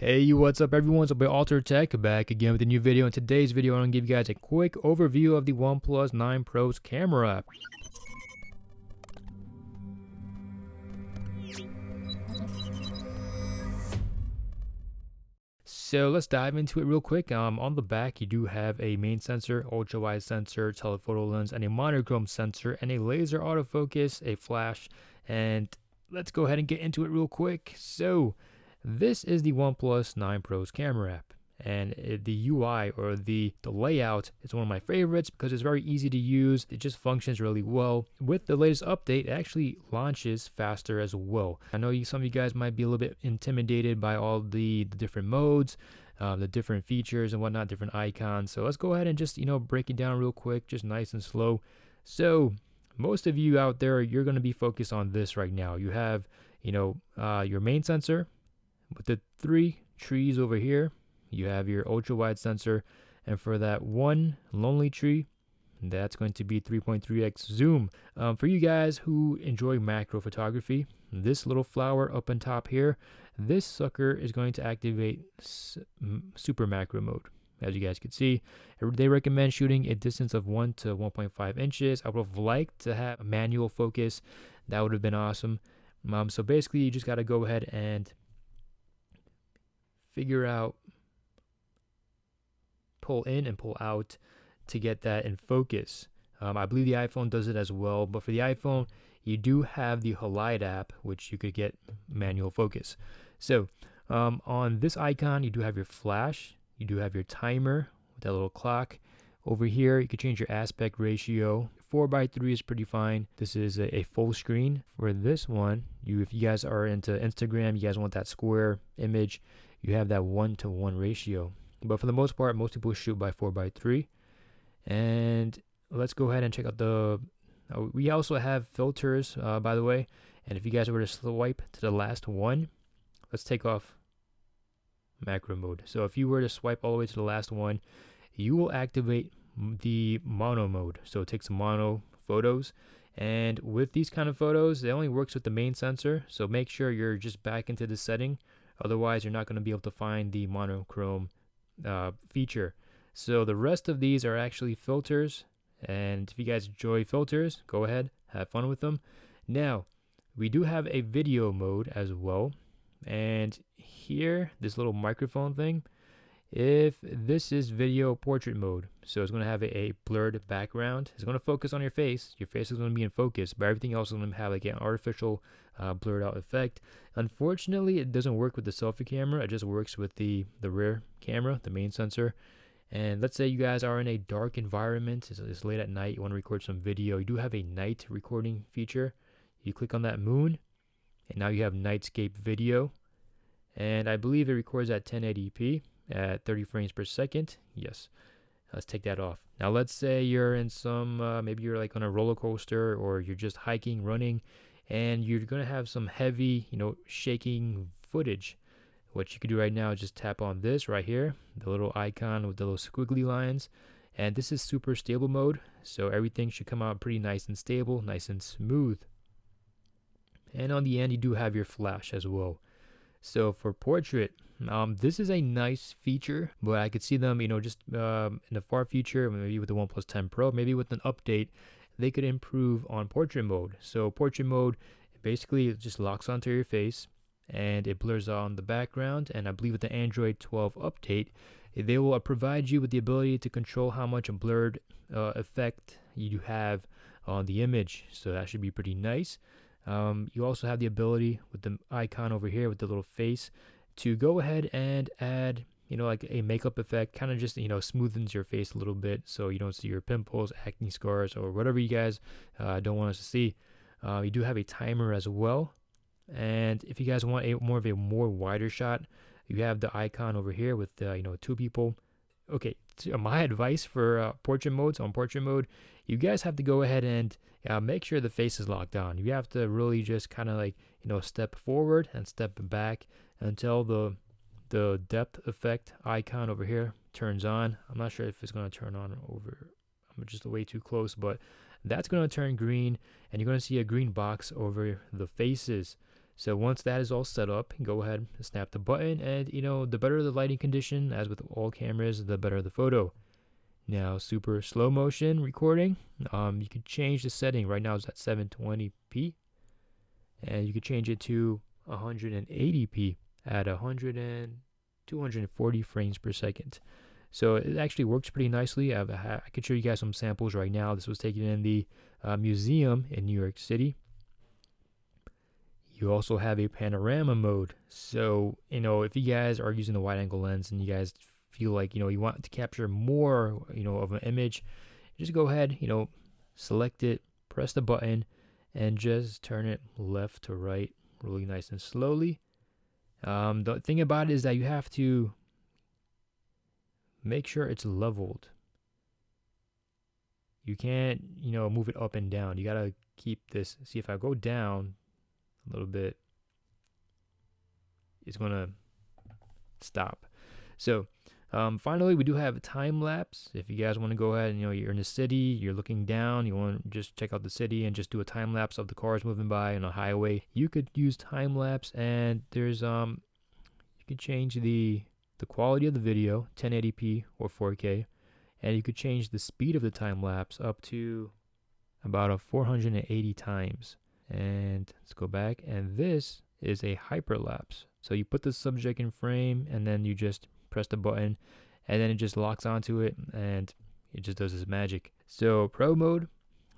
Hey, what's up everyone? It's Alter Tech back again with a new video. In today's video, I'm going to give you guys a quick overview of the OnePlus 9 Pro's camera app. So let's dive into it real quick. On the back, you do have a main sensor, ultra-wide sensor, telephoto lens, and a monochrome sensor, and a laser autofocus, a flash, and let's go ahead and get into it real quick. So this is the OnePlus 9 Pro's camera app, and the UI or the layout is one of my favorites because it's very easy to use. It just functions really well. With the latest update, it actually launches faster as well. I know some of you guys might be a little bit intimidated by all the different modes, the different features and whatnot, different icons. So let's go ahead and just break it down real quick, just nice and slow. So most of you out there, you're going to be focused on this right now. You have your main sensor with the 3 trees over here. You have your ultra wide sensor, and for that one lonely tree, that's going to be 3.3x zoom. For you guys who enjoy macro photography, this little flower up on top here, this sucker is going to activate super macro mode. As you guys can see, they recommend shooting a distance of 1 to 1.5 inches. I would have liked to have a manual focus. That would have been awesome. So basically, you just got to go ahead and figure out, pull in and pull out to get that in focus. I believe the iPhone does it as well, but for the iPhone, you do have the Halide app, which you could get manual focus. So on this icon, you do have your flash, you do have your timer with that little clock. Over here, you can change your aspect ratio. 4:3 is pretty fine. This is a full screen. For this one, if you guys are into Instagram, you guys want that square image, you have that 1:1 ratio. But for the most part, most people shoot by 4:3. And let's go ahead and check out we also have filters, by the way. And if you guys were to swipe to the last one, let's take off macro mode. So if you were to swipe all the way to the last one, you will activate the mono mode. So it takes mono photos. And with these kind of photos, it only works with the main sensor. So make sure you're just back into the setting. Otherwise, you're not going to be able to find the monochrome feature. So the rest of these are actually filters. And if you guys enjoy filters, go ahead, have fun with them. Now, we do have a video mode as well. And here, this little microphone thing, if this is video portrait mode, so it's going to have a blurred background. It's going to focus on your face. Your face is going to be in focus, but everything else is going to have like an artificial blurred out effect. Unfortunately, it doesn't work with the selfie camera. It just works with the rear camera, the main sensor. And let's say you guys are in a dark environment. It's late at night. You want to record some video. You do have a night recording feature. You click on that moon, and now you have Nightscape video. And I believe it records at 1080p. At 30 frames per second. Yes, let's take that off. Now let's say you're in maybe you're like on a roller coaster, or you're just hiking, running, and you're gonna have some heavy shaking footage. What you could do right now is just tap on this right here, the little icon with the little squiggly lines, and this is super stable mode, so everything should come out pretty nice and stable, nice and smooth. And on the end, you do have your flash as well. So for portrait, this is a nice feature, but I could see them, just in the far future, maybe with the OnePlus 10 Pro, maybe with an update, they could improve on portrait mode. So portrait mode, basically it just locks onto your face and it blurs on the background. And I believe with the Android 12 update, they will provide you with the ability to control how much blurred effect you have on the image. So that should be pretty nice. You also have the ability with the icon over here with the little face to go ahead and add, like a makeup effect, kind of just, smoothens your face a little bit so you don't see your pimples, acne scars, or whatever you guys don't want us to see. You do have a timer as well. And if you guys want a more wider shot, you have the icon over here with, 2 people. Okay, my advice for portrait mode, you guys have to go ahead and make sure the face is locked on. You have to really just kind of like, step forward and step back until the depth effect icon over here turns on. I'm not sure if it's going to turn on over. I'm just way too close, but that's going to turn green, and you're going to see a green box over the faces. So once that is all set up, go ahead and snap the button, and the better the lighting condition, as with all cameras, the better the photo. Now, super slow motion recording, you could change the setting. Right now it's at 720p, and you could change it to 180p at 240 frames per second. So it actually works pretty nicely. I could show you guys some samples right now. This was taken in the museum in New York City. You also have a panorama mode. So, if you guys are using the wide angle lens and you guys feel like, you want to capture more, of an image, just go ahead, select it, press the button, and just turn it left to right really nice and slowly. The thing about it is that you have to make sure it's leveled. You can't, move it up and down. You got to keep this. See, if I go down a little bit, it's going to stop. So, finally, we do have a time lapse. If you guys want to go ahead and, you're in the city, you're looking down, you want to just check out the city and just do a time lapse of the cars moving by on a highway, you could use time lapse, and there's, you can change the quality of the video, 1080p or 4K, and you could change the speed of the time lapse up to about 480 times. And let's go back, and this is a hyperlapse. So you put the subject in frame, and then you just press the button, and then it just locks onto it, and it just does its magic. So pro mode,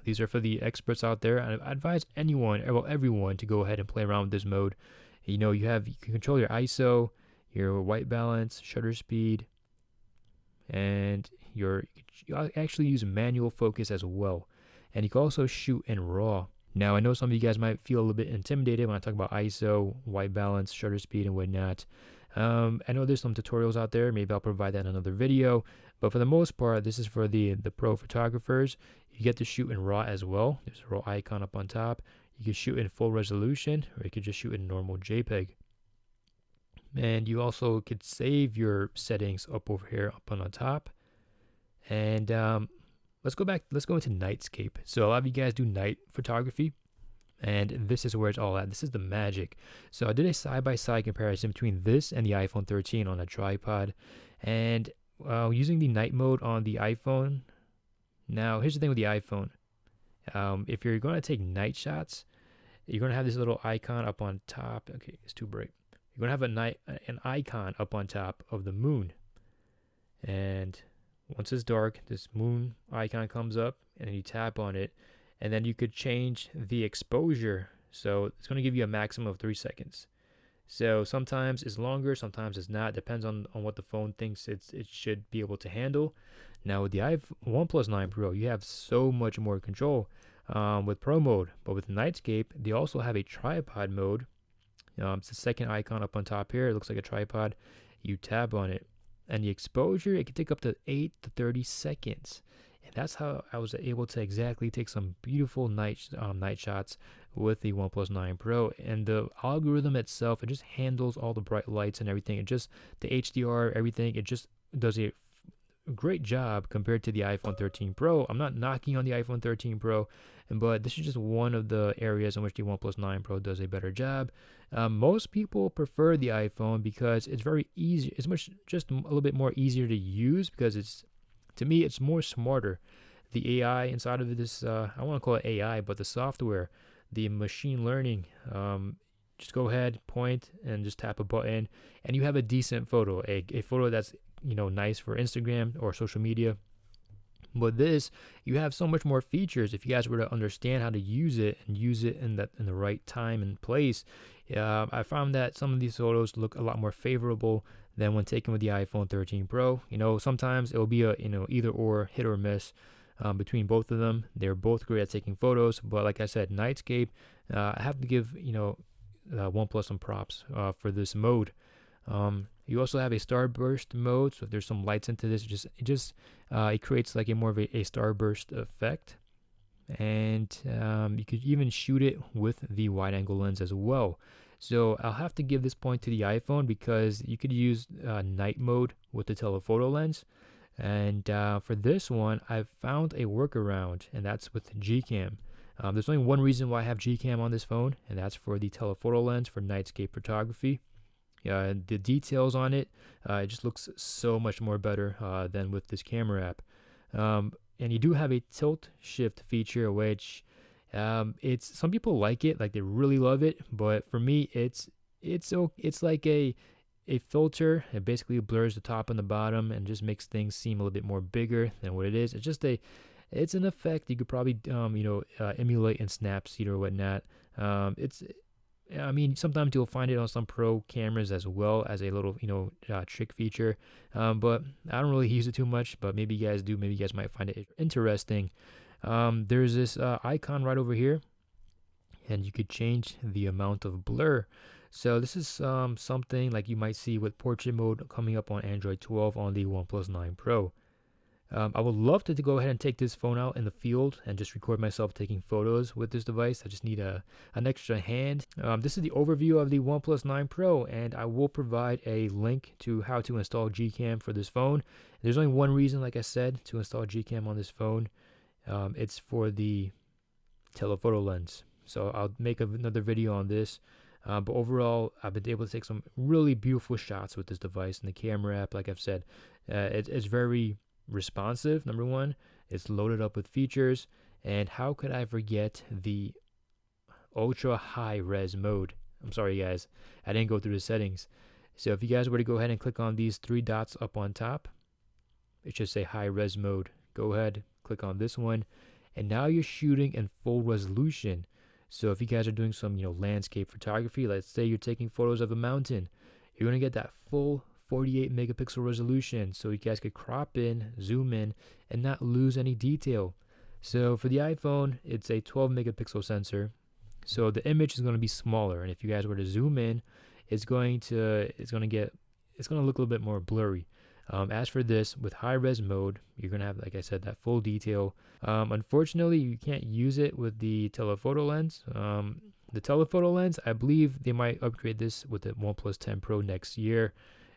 these are for the experts out there. I advise everyone to go ahead and play around with this mode. You can control your ISO, your white balance, shutter speed, and you actually use manual focus as well. And you can also shoot in RAW. Now, I know some of you guys might feel a little bit intimidated when I talk about ISO, white balance, shutter speed, and whatnot. I know there's some tutorials out there. Maybe I'll provide that in another video. But for the most part, this is for the pro photographers. You get to shoot in RAW as well. There's a RAW icon up on top. You can shoot in full resolution, or you could just shoot in normal JPEG. And you also could save your settings up over here, up on the top. And let's go into Nightscape. So a lot of you guys do night photography, and this is where it's all at. This is the magic. So I did a side-by-side comparison between this and the iPhone 13 on a tripod, and using the night mode on the iPhone. Now, here's the thing with the iPhone. If you're going to take night shots, you're going to have this little icon up on top. Okay, it's too bright. You're going to have an icon up on top of the moon. And once it's dark, this moon icon comes up, and then you tap on it, and then you could change the exposure. So it's going to give you a maximum of 3 seconds. So sometimes it's longer, sometimes it's not. Depends on what the phone thinks it should be able to handle. Now with the OnePlus 9 Pro, you have so much more control with Pro mode. But with Nightscape, they also have a tripod mode. It's the second icon up on top here. It looks like a tripod. You tap on it, and the exposure, it can take up to 8 to 30 seconds. And that's how I was able to exactly take some beautiful night shots with the OnePlus 9 Pro. And the algorithm itself, it just handles all the bright lights and everything. The HDR, everything, it just does a great job compared to the iPhone 13 Pro. I'm not knocking on the iPhone 13 Pro, but this is just one of the areas in which the OnePlus 9 Pro does a better job. Most people prefer the iPhone because it's very easy. It's just a little bit more easier to use because to me, it's more smarter. The AI inside of this, I don't want to call it AI, but the software, the machine learning, just go ahead, point, and just tap a button, and you have a decent photo, a photo that's nice for Instagram or social media. But this, you have so much more features. If you guys were to understand how to use it and use it in the right time and place, I found that some of these photos look a lot more favorable than when taken with the iPhone 13 Pro. Sometimes it will be a either or, hit or miss between both of them. They're both great at taking photos, but like I said, Nightscape, I have to give OnePlus some props for this mode. You also have a starburst mode, so if there's some lights into this, it creates like a more of a starburst effect. And you could even shoot it with the wide angle lens as well. So I'll have to give this point to the iPhone because you could use night mode with the telephoto lens. And for this one, I've found a workaround, and that's with GCam. There's only one reason why I have GCam on this phone, and that's for the telephoto lens for Nightscape photography. The details on it, it just looks so much more better than with this camera app. And you do have a tilt shift feature, which it's some people like it, like they really love it, but for me, it's like a filter. It basically blurs the top and the bottom and just makes things seem a little bit more bigger than what it is. It's an effect you could probably emulate in Snapseed or whatnot. I mean, sometimes you'll find it on some pro cameras as well as a little, trick feature. But I don't really use it too much, but maybe you guys do. Maybe you guys might find it interesting. There's this icon right over here, and you could change the amount of blur. So this is something like you might see with portrait mode coming up on Android 12 on the OnePlus 9 Pro. I would love to go ahead and take this phone out in the field and just record myself taking photos with this device. I just need an extra hand. This is the overview of the OnePlus 9 Pro, and I will provide a link to how to install GCam for this phone. There's only one reason, like I said, to install GCam on this phone. It's for the telephoto lens. So I'll make another video on this. But overall, I've been able to take some really beautiful shots with this device, and the camera app, like I've said, it's very responsive. Number one, it's loaded up with features, and how could I forget the ultra high res mode? I'm sorry guys, I didn't go through the settings. So if you guys were to go ahead and click on these three dots up on top, it should say high res mode. Go ahead, click on this one, and now you're shooting in full resolution. So if you guys are doing some landscape photography, let's say you're taking photos of a mountain, you're going to get that full 48 megapixel resolution, so you guys could crop in, zoom in, and not lose any detail. So for the iPhone, it's a 12 megapixel sensor, so the image is going to be smaller, and if you guys were to zoom in, it's going to look a little bit more blurry. As for this, with high res mode, you're going to have, like I said, that full detail. Unfortunately, you can't use it with the telephoto lens. The telephoto lens, I believe they might upgrade this with the OnePlus 10 Pro next year.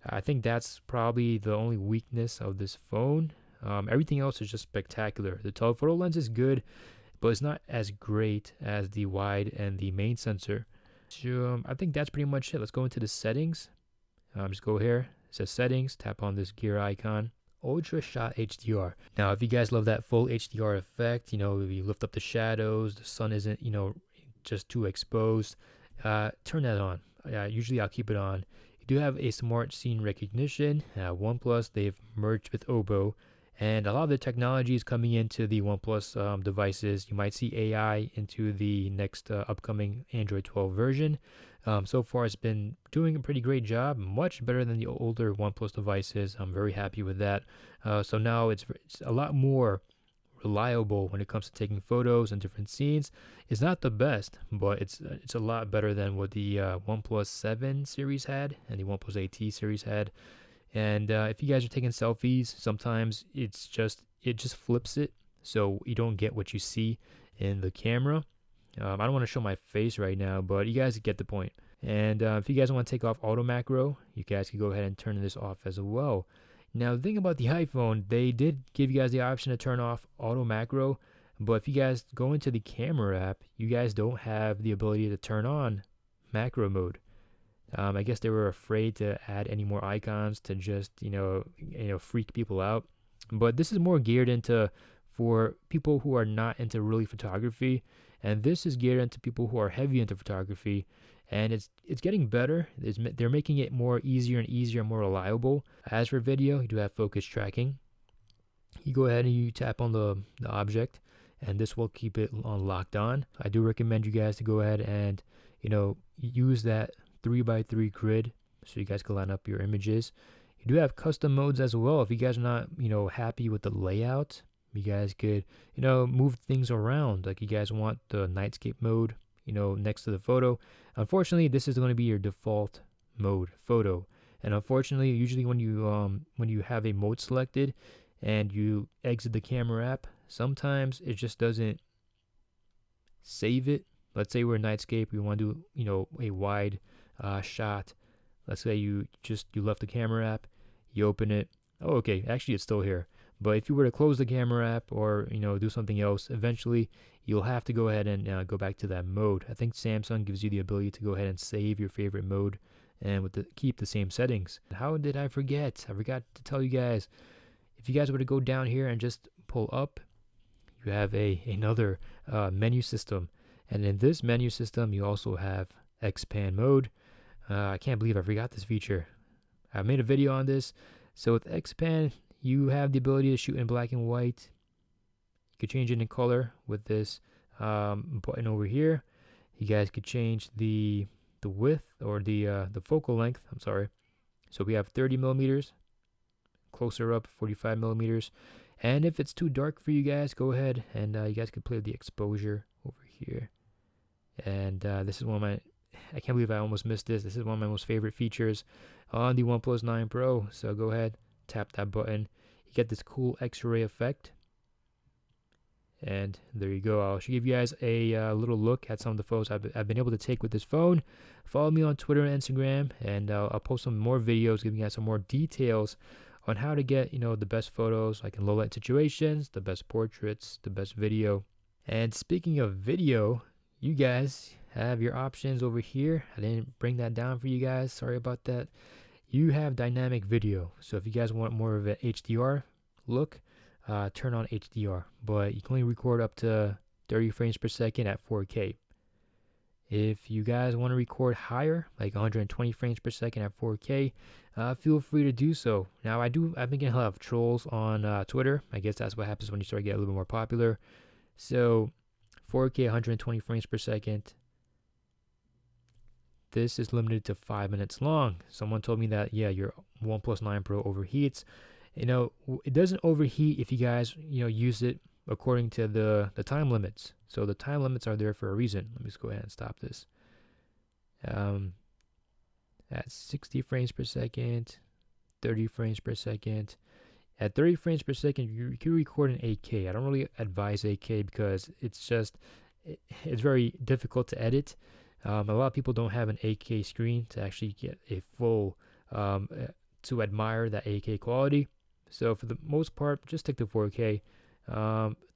I think that's probably the only weakness of this phone. Everything else is just spectacular. The telephoto lens is good, but it's not as great as the wide and the main sensor. So I think that's pretty much it. Let's go into the settings. Just go here. It says settings. Tap on this gear icon. Ultra shot HDR. Now, if you guys love that full HDR effect, if you lift up the shadows, the sun isn't, just too exposed, turn that on. Usually I'll keep it on. You do have a smart scene recognition. OnePlus, they've merged with Obo, and a lot of the technology is coming into the OnePlus devices. You might see AI into the next upcoming Android 12 version. So far, it's been doing a pretty great job, much better than the older OnePlus devices. I'm very happy with that. So now it's a lot more reliable when it comes to taking photos and different scenes. It's not the best, but it's a lot better than what the OnePlus 7 series had and the OnePlus 8T series had. And if you guys are taking selfies, sometimes it just flips it, so you don't get what you see in the camera. I don't want to show my face right now, but you guys get the point. And if you guys want to take off auto macro, you guys can go ahead and turn this off as well. Now, the thing about the iPhone, they did give you guys the option to turn off auto macro, but if you guys go into the camera app, you guys don't have the ability to turn on macro mode. I guess they were afraid to add any more icons to just, freak people out. But this is more geared into for people who are not into really photography, and this is geared into people who are heavy into photography. And it's getting better. They're making it more easier and easier, more reliable. As for video, you do have focus tracking. You go ahead and you tap on the object, and this will keep it locked on. I do recommend you guys to go ahead and use that 3x3 grid so you guys can line up your images. You do have custom modes as well. If you guys are not happy with the layout, you guys could move things around. Like you guys want the Nightscape mode next to the photo. Unfortunately, this is going to be your default mode, photo. And unfortunately, usually when you have a mode selected and you exit the camera app, sometimes it just doesn't save it. Let's say we're in Nightscape, we want to do a wide shot. Let's say you left the camera app, you open it. Oh, okay, actually it's still here, But if you were to close the camera app or do something else, eventually you'll have to go ahead and go back to that mode. I think Samsung gives you the ability to go ahead and save your favorite mode and keep the same settings. How did I forget? I forgot to tell you guys. If you guys were to go down here and just pull up, you have another menu system, and in this menu system you also have expand mode. I can't believe I forgot this feature. I made a video on this. So with expand, you have the ability to shoot in black and white. You could change it in color with this button over here. You guys could change the width or the focal length. I'm sorry. So we have 30 millimeters, closer up 45 millimeters. And if it's too dark for you guys, go ahead and you guys could play with the exposure over here. And this is one of my, I can't believe I almost missed this. This is one of my most favorite features on the OnePlus 9 Pro. So go ahead, tap that button. You get this cool X-ray effect. And there you go. I'll give you guys a little look at some of the photos I've been able to take with this phone. Follow me on Twitter and Instagram, and I'll post some more videos giving you guys some more details on how to get the best photos, like in low light situations, the best portraits, the best video. And speaking of video, you guys have your options over here. I didn't bring that down for you guys. Sorry about that. You have dynamic video. So if you guys want more of an HDR look, turn on HDR, but you can only record up to 30 frames per second at 4K. If you guys want to record higher, like 120 frames per second at 4K, feel free to do so. Now, I've been getting a lot of trolls on Twitter. I guess that's what happens when you start getting a little bit more popular. So 4K 120 frames per second. This is limited to 5 minutes long. Someone told me that, yeah, your OnePlus 9 Pro overheats. It doesn't overheat if you guys, use it according to the time limits. So the time limits are there for a reason. Let me just go ahead and stop this. At 60 frames per second, 30 frames per second. At 30 frames per second, you can record in 8K. I don't really advise 8K because it's very difficult to edit. A lot of people don't have an 8K screen to actually get a full, to admire that 8K quality. So for the most part, just stick to 4K.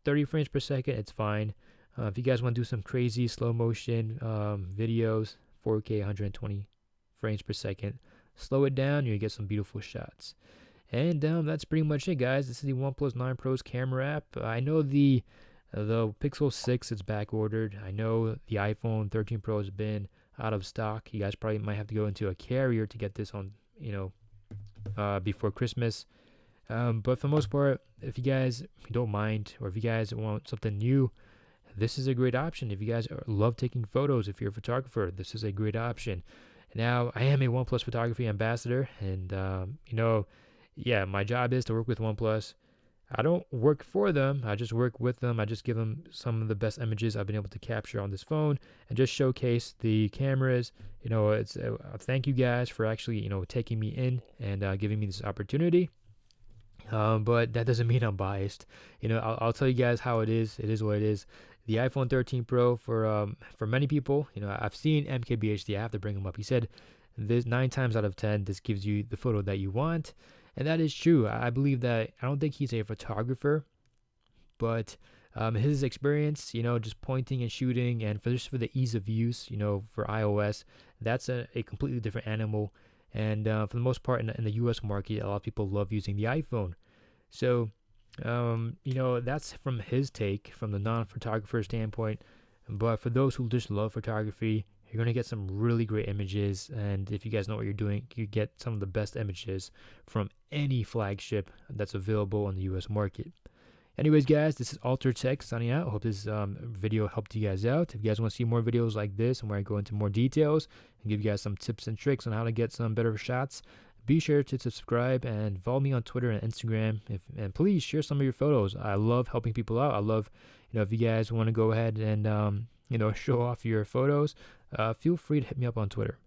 30 frames per second, it's fine. If you guys want to do some crazy slow motion videos, 4K 120 frames per second, slow it down, you get some beautiful shots. And that's pretty much it, guys. This is the OnePlus 9 Pro's camera app. I know the Pixel 6 is back ordered. I know the iPhone 13 Pro has been out of stock. You guys probably might have to go into a carrier to get this on, before Christmas. But for the most part, if you guys don't mind, or if you guys want something new, this is a great option. If you guys love taking photos, if you're a photographer, this is a great option. Now, I am a OnePlus photography ambassador, and my job is to work with OnePlus. I don't work for them. I just work with them. I just give them some of the best images I've been able to capture on this phone and just showcase the cameras. It's thank you guys for actually, taking me in and giving me this opportunity. But that doesn't mean I'm biased. I'll tell you guys how it is. It is what it is. The iPhone 13 Pro for many people, I've seen MKBHD. I have to bring him up. He said this 9 times out of 10, this gives you the photo that you want. And that is true. I believe that. I don't think he's a photographer, but his experience, just pointing and shooting, and for the ease of use, for iOS, that's a completely different animal. And for the most part, in the U.S. market, a lot of people love using the iPhone. So, that's from his take, from the non-photographer standpoint. But for those who just love photography, you're going to get some really great images. And if you guys know what you're doing, you get some of the best images from any flagship that's available on the U.S. market. Anyways, guys, this is Altered Tech signing out. I hope this video helped you guys out. If you guys want to see more videos like this and where I go into more details and give you guys some tips and tricks on how to get some better shots, be sure to subscribe and follow me on Twitter and Instagram. And please share some of your photos. I love helping people out. I love, if you guys want to go ahead and, show off your photos, feel free to hit me up on Twitter.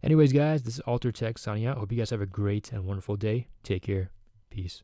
Anyways, guys, this is Altered Tech signing out. Hope you guys have a great and wonderful day. Take care. Peace.